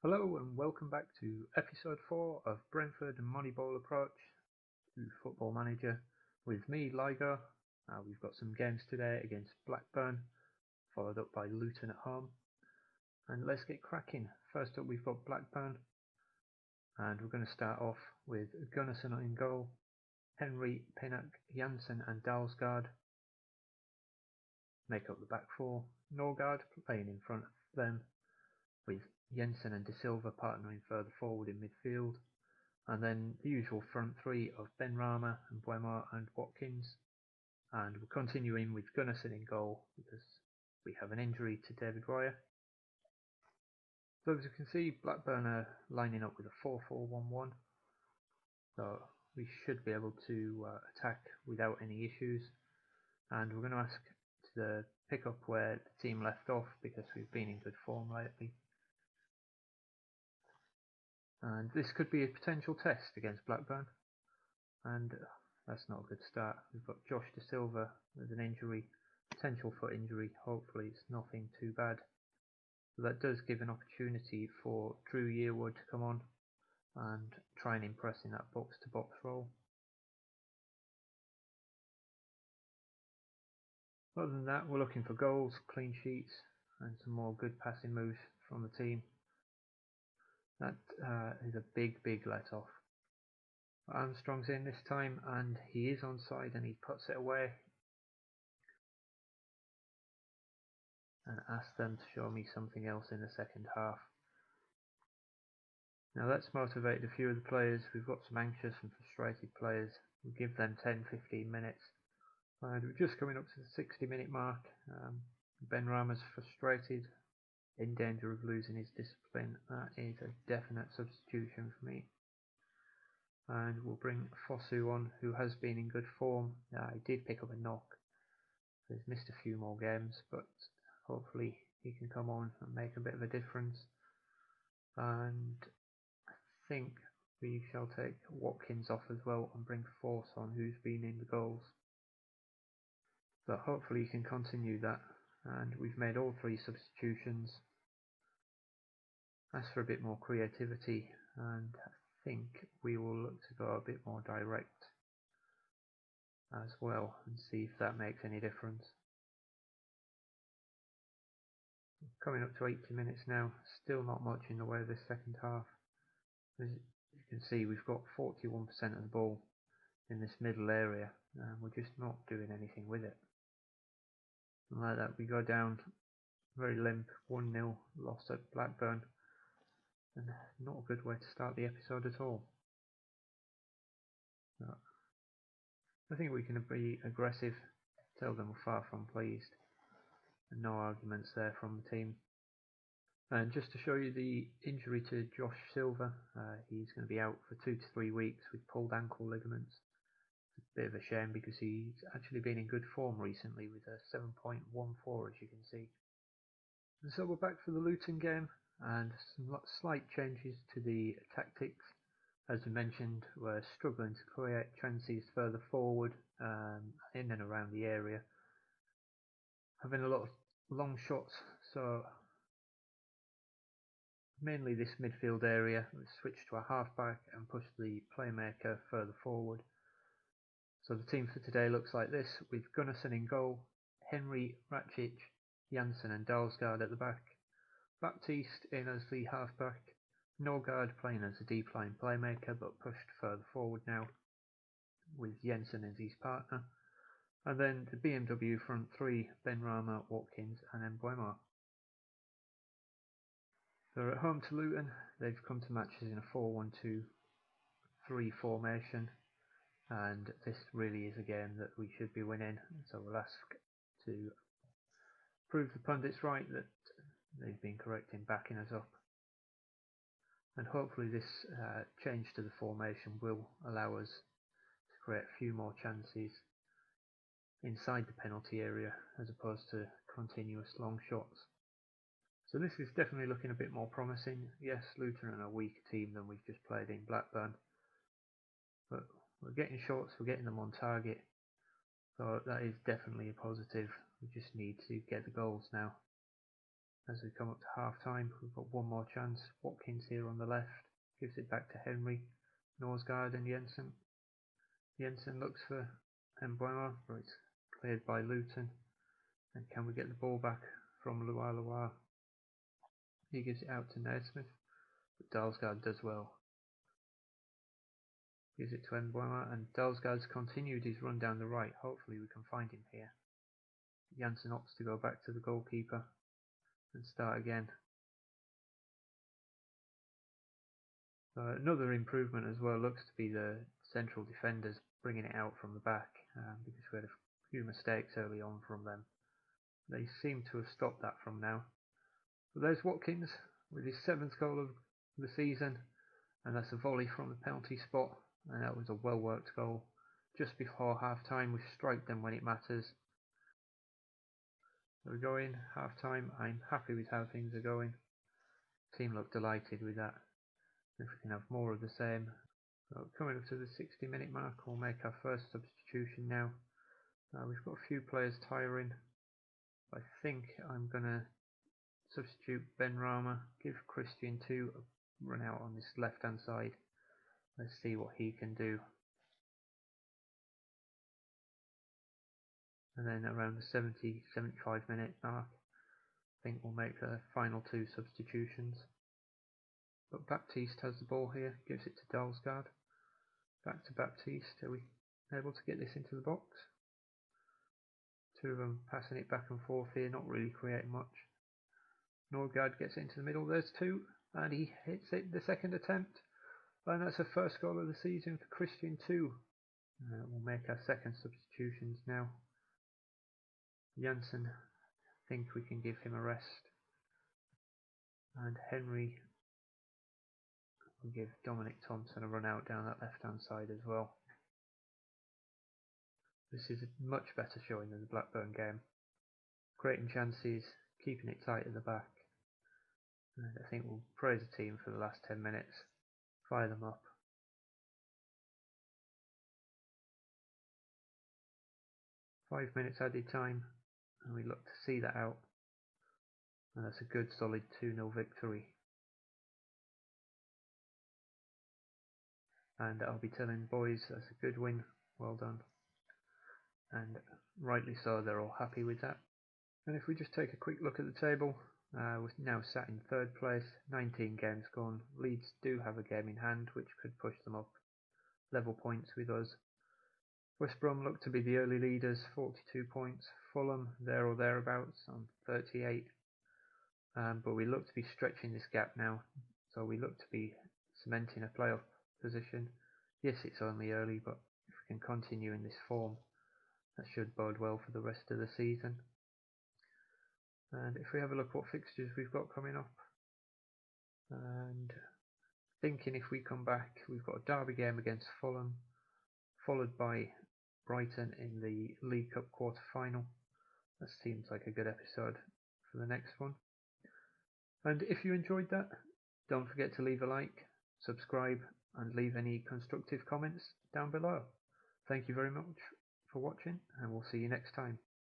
Hello and welcome back to episode 4 of Brentford and Moneyball approach to Football Manager with me, Lygo. We've got some games today against Blackburn, followed up by Luton at home. And let's get cracking. First up we've got Blackburn, and we're going to start off with Gunnarsson in goal, Henry, Pinnock, Janssen and Dalsgaard make up the back four. Norgard playing in front of them, with Jensen and De Silva partnering further forward in midfield, and then the usual front three of Benrahma and Buemo and Watkins. And we're continuing with Gunnarsson in goal because we have an injury to David Royer. So as you can see, Blackburn are lining up with a 4-4-1-1, so we should be able to attack without any issues. And we're going to ask to pick up where the team left off because we've been in good form lately. And this could be a potential test against Blackburn, and that's not a good start. We've got Josh De Silva with an injury, potential foot injury. Hopefully it's nothing too bad. So that does give an opportunity for Drew Yearwood to come on and try and impress in that box-to-box role. Other than that, we're looking for goals, clean sheets and some more good passing moves from the team. That is a big let off. Armstrong's in this time and he is onside and he puts it away, and asks them to show me something else in the second half. Now that's motivated a few of the players. We've got some anxious and frustrated players. We'll give them 10-15 minutes. And we're just coming up to the 60-minute mark. Benrahma's frustrated, in danger of losing his discipline. That is a definite substitution for me. And we'll bring Fosu on, who has been in good form. He did pick up a knock. He's missed a few more games, but hopefully he can come on and make a bit of a difference. And I think we shall take Watkins off as well and bring Force on, who's been in the goals. So hopefully you can continue that. And we've made all three substitutions. Ask for a bit more creativity, and I think we will look to go a bit more direct as well and see if that makes any difference. Coming up to 80 minutes now, still not much in the way of this second half. As you can see, we've got 41% of the ball in this middle area and we're just not doing anything with it. And like that we go down very limp, 1-0 loss at Blackburn, and not a good way to start the episode at all. I think we can be aggressive, tell them we're far from pleased, and no arguments there from the team. And just to show you the injury to Josh Silva, he's going to be out for 2 to 3 weeks with pulled ankle ligaments. It's a bit of a shame because he's actually been in good form recently with a 7.14 as you can see. And so we're back for the Luton game, and some slight changes to the tactics. As we mentioned, we're struggling to create chances further forward, in and around the area, having a lot of long shots, so mainly this midfield area. We switched to a halfback and pushed the playmaker further forward. So the team for today looks like this, with Gunnarsson in goal, Henry, Ratchich, Janssen and Dalsgaard at the back, Baptiste in as the halfback, Norgard playing as a deep line playmaker but pushed further forward now with Jensen as his partner, and then the BMW front three, Benrahma, Watkins and then Buemo. They're at home to Luton. They've come to matches in a 4-1-2-3 formation, and this really is a game that we should be winning, so we'll ask to prove the pundits right that they've been correct in backing us up. And hopefully this change to the formation will allow us to create a few more chances inside the penalty area as opposed to continuous long shots. So this is definitely looking a bit more promising. Yes, Luton are a weaker team than we've just played in Blackburn, but we're getting shots, we're getting them on target, so that is definitely a positive. We just need to get the goals now. As we come up to half time, we've got one more chance. Watkins here on the left, gives it back to Henry, Norsgaard and Jensen. Jensen looks for Mbeumo, but it's cleared by Luton. And can we get the ball back from Lualua? He gives it out to Naismith, but Dalsgaard does well. Gives it to Mbeumo, and Dalsgaard's continued his run down the right. Hopefully we can find him here. Janssen opts to go back to the goalkeeper and start again. Another improvement as well looks to be the central defenders bringing it out from the back, because we had a few mistakes early on from them. They seem to have stopped that from now. But there's Watkins with his 7th goal of the season, and that's a volley from the penalty spot, and that was a well worked goal. Just before half time, we strike them when it matters. So we go in half time. I'm happy with how things are going. The team look delighted with that. If we can have more of the same. So coming up to the 60-minute mark, we'll make our first substitution now. We've got a few players tiring. I think I'm going to substitute Ben Rama, give Christian 2 a run out on this left hand side. Let's see what he can do. And then around the 70-75 minute mark, I think we'll make the final 2 substitutions. But Baptiste has the ball here, gives it to Dalsgaard. Back to Baptiste. Are we able to get this into the box? 2 of them passing it back and forth here, not really creating much. Norgard gets it into the middle. There's 2, and he hits it the second attempt. And that's the first goal of the season for Christian 2. We'll make our second substitutions now. Janssen, I think we can give him a rest. And Henry, we'll give Dominic Thompson a run out down that left hand side as well. This is a much better showing than the Blackburn game. Creating chances, keeping it tight at the back. And I think we'll praise the team for the last 10 minutes. Fire them up. Five minutes added time, and we look to see that out. And that's a good solid 2-0 victory. And I'll be telling boys that's a good win, well done. And rightly so, they're all happy with that. And if we just take a quick look at the table, we're now sat in 3rd place, 19 games gone. Leeds do have a game in hand which could push them up level points with us. West Brom look to be the early leaders, 42 points. Fulham there or thereabouts on 38. But we look to be stretching this gap now, so we look to be cementing a playoff position. Yes, it's only early, but if we can continue in this form, that should bode well for the rest of the season. And if we have a look what fixtures we've got coming up, and thinking if we come back, we've got a derby game against Fulham, followed by Brighton in the League Cup quarter final. That seems like a good episode for the next one. And if you enjoyed that, don't forget to leave a like, subscribe, and leave any constructive comments down below. Thank you very much for watching, and we'll see you next time.